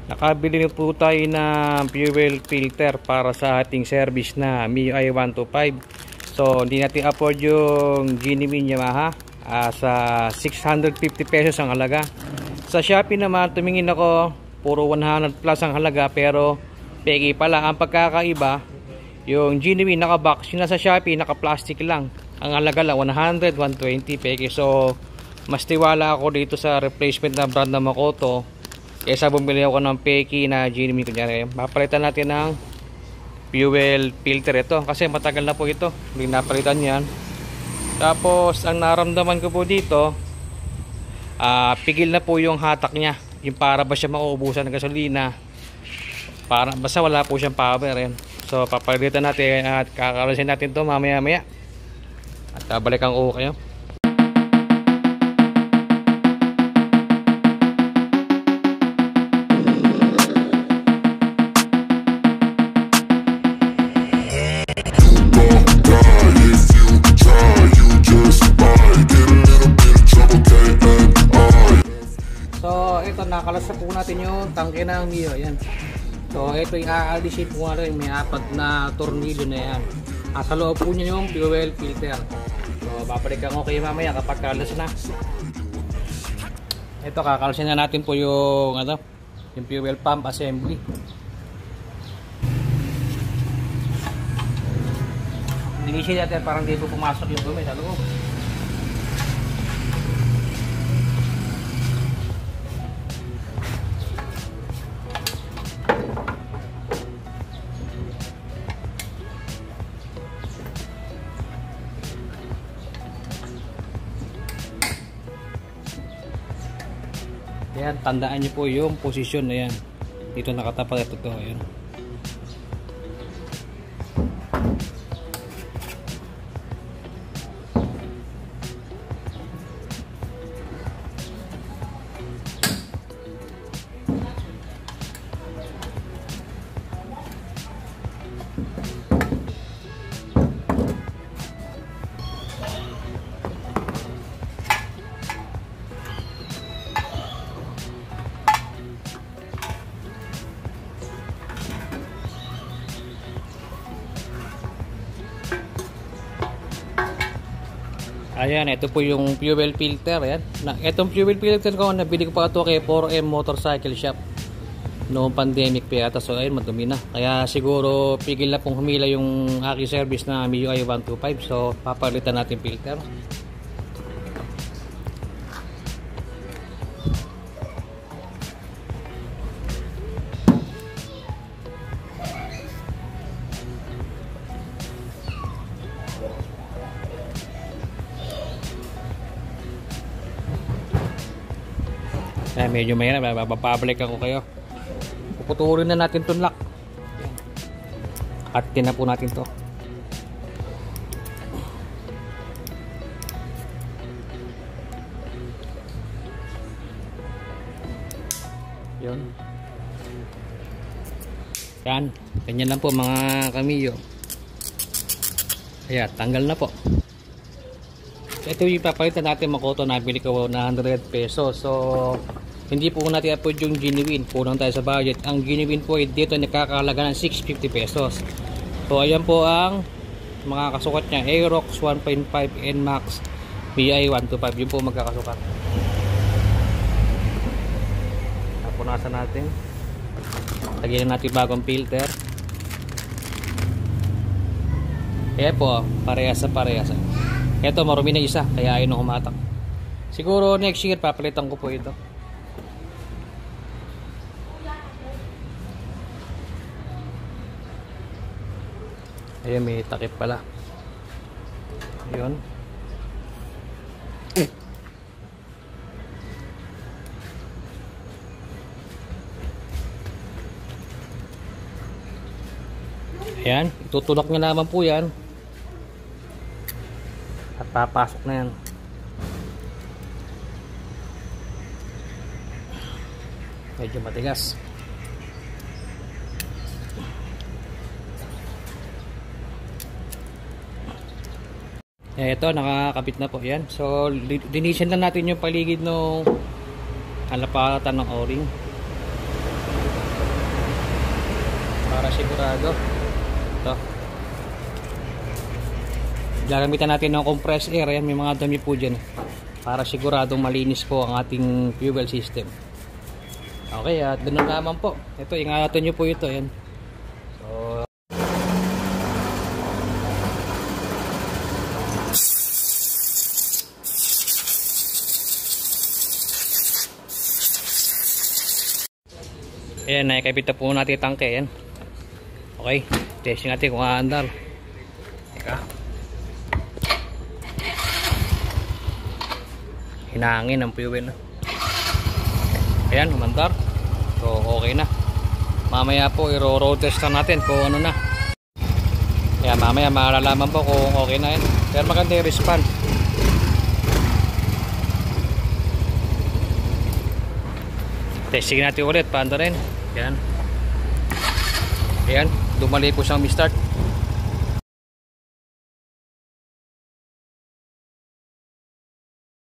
Nakabili po tayo ng fuel filter para sa ating service na MIUI 125. So hindi natin afford yung genuine Yamaha, sa 650 pesos ang halaga. Sa Shopee naman tumingin ako, puro 100 plus ang halaga, pero peki pala. Ang pagkakaiba, yung genuine naka-box, yung nasa Shopee naka-plastic lang, ang halaga lang 100, 120 peki. So mas tiwala ako dito sa replacement na brand na Makoto kaysa bumili ako ng peki na genuine. Kunyari papalitan natin ng fuel filter ito kasi matagal na po ito, hindi napalitan yan. Tapos ang naramdaman ko po dito, pigil na po yung hatak niya, yung para ba siya mauubusan ng gasolina, para basta wala po siyang power yan. So papalitan natin at kakalasin natin to mamaya maya at balikan ko kayo. So ito, nakalasa po natin yung tangke ng Mio. Ayan. So ito yung aalisin po natin, may apat na tornilyo na yan. Sa loob po niya yung fuel filter. So babalikan ko kayo mamaya kapag kalas na. Ito, kakalasin na natin po yung yung fuel pump assembly. Linisin natin parang dito pumasok yung dumi sa loob. Ayan, tandaan nyo po yung posisyon na yan. Dito nakatapat ito to. Ayan. Ayan, ito po yung fuel filter. Ayan. Itong fuel filter ko, nabili ko pa ito kay 4M Motorcycle Shop noong pandemic pa yata. So ayun, madumi na. Kaya siguro pigil na pong humila yung aking service na MIUI 125. So papalitan natin filter. Medyo mahirap, babalik ako kayo. Puputurin na natin itong lock. At na po natin to. Yun. Yan, ganyan lang po mga kamiyo. Ayan, tanggal na po. Ito yung papalitan natin Makoto, nabili ko na 100 pesos. So hindi po natin afford yung genuine, pulang tayo sa budget. Ang genuine po dito nakakahalaga ng 650 pesos. So ayan po ang mga kasukat nya, Aerox 1.5 NMAX MIUI 125, yun po magkakasukat. Punasan natin, lagyan natin bagong filter. Ayan po, parehas sa parehas. Ito marumi na isa, kaya ayun ang humatak. Siguro next year papalitan ko po ito. Ayan, may takip pala. Ayun. Ayan, itutulak nyo naman po yan. At papasok na yan. Medyo matigas. Ito, nakakapit na po yan. So, linisin lang natin yung paligid ng halapatan ng o-ring. para sigurado. Ito. Gagamitan natin ng compressed air. Ayan, may mga dumi po dyan. Para siguradong malinis po ang ating fuel system. Okay, at doon naman po. Ito, ingatan nyo po ito. Ayan. So, ayan, nakikabit na po natin yung tangke. Ayan. Okay, testing natin kung aandar. Teka. Hinangin ang fuel. Ayan, umandar. So, okay na. Mamaya po, i-road test na natin kung ano na. Ayan, mamaya malalaman po kung okay na yan. Pero maganda yung response. Testing natin ulit, paanda rin. Ayan. Ayan, dumali po siyang start.